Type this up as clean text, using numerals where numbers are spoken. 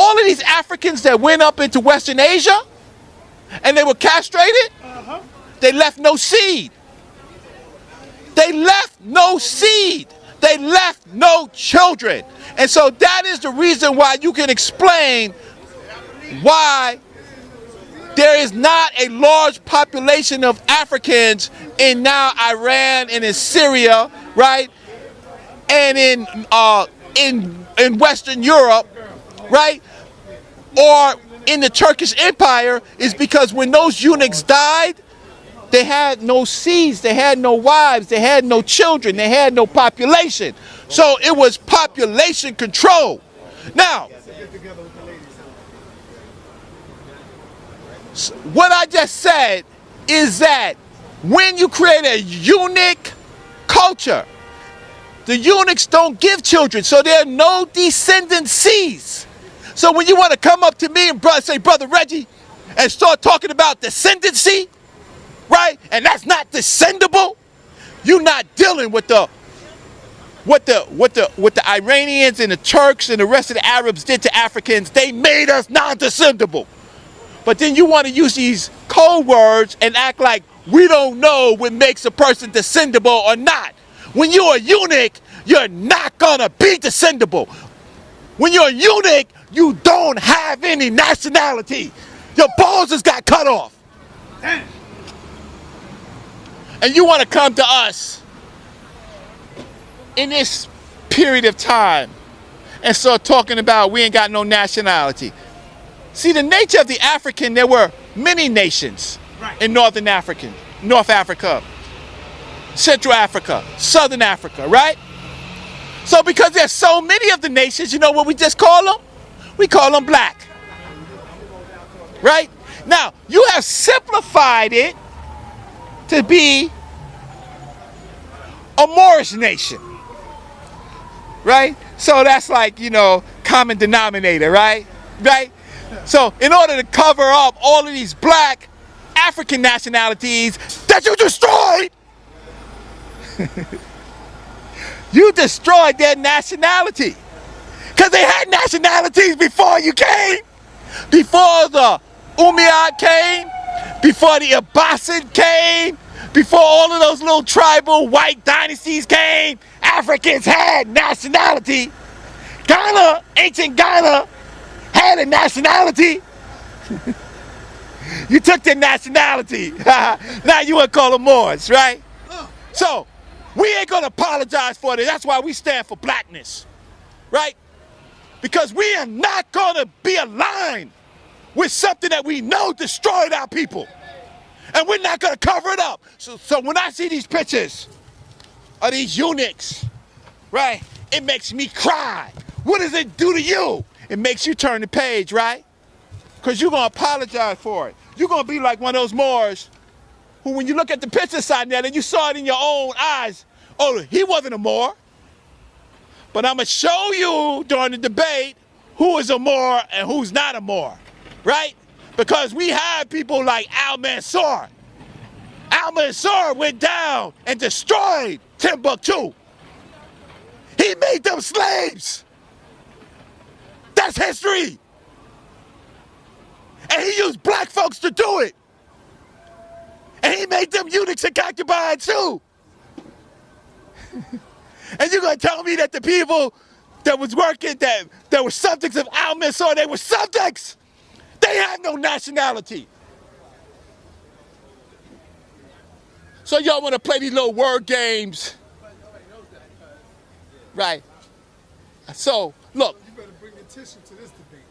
all of these Africans that went up into Western Asia and they were castrated, they left no seed. They left no seed. They left no children. And so that is the reason why you can explain why there is not a large population of Africans in now Iran and in Syria, right? And in Western Europe, right? Or in the Turkish Empire, is because when those eunuchs died, they had no seeds, they had no wives, they had no children, they had no population. So it was population control. Now, what I just said is that when you create a eunuch culture, the eunuchs don't give children, so there are no descendancies. So when you want to come up to me and say, Brother Reggie, and start talking about descendancy, right? And that's not descendable, you're not dealing with what the Iranians and the Turks and the rest of the Arabs did to Africans. They made us non-descendable. But then you want to use these code words and act like we don't know what makes a person descendable or not. When you're a eunuch, you're not gonna be descendable. When you're a eunuch, you don't have any nationality. Your balls just got cut off. And you want to come to us in this period of time and start talking about we ain't got no nationality. See, the nature of the African, there were many nations in North Africa, Central Africa, Southern Africa, right? So because there's so many of the nations, you know what we just call them? We call them black, right? Now, you have simplified it to be a Moorish nation, right? So that's like, you know, common denominator, right? Right? So in order to cover up all of these black African nationalities that you destroyed, you destroyed their nationality. Because they had nationalities before you came, before the Umayyad came, before the Abbasid came, before all of those little tribal white dynasties came. Africans had nationality. Ghana, ancient Ghana, had a nationality. You took their nationality. Now you want to call them Moors, right? So we ain't gonna apologize for it. That's why we stand for blackness, right? Because we are not gonna be aligned with something that we know destroyed our people. And we're not gonna cover it up. So when I see these pictures of these eunuchs, right, it makes me cry. What does it do to you? It makes you turn the page, right? Because you're gonna apologize for it. You're gonna be like one of those Moors who, when you look at the picture side there and you saw it in your own eyes, oh, he wasn't a Moor. But I'm gonna show you during the debate who is a Moor and who's not a Moor, right? Because we have people like Al-Mansur. Al-Mansur went down and destroyed Timbuktu. He made them slaves. That's history. And he used black folks to do it. And he made them eunuchs and concubines too. And you're gonna tell me that the people that was working, that were subjects of Al-Mansur, they were subjects. They have no nationality. So y'all wanna play these little word games. Right. So, look. You better bring attention to this debate.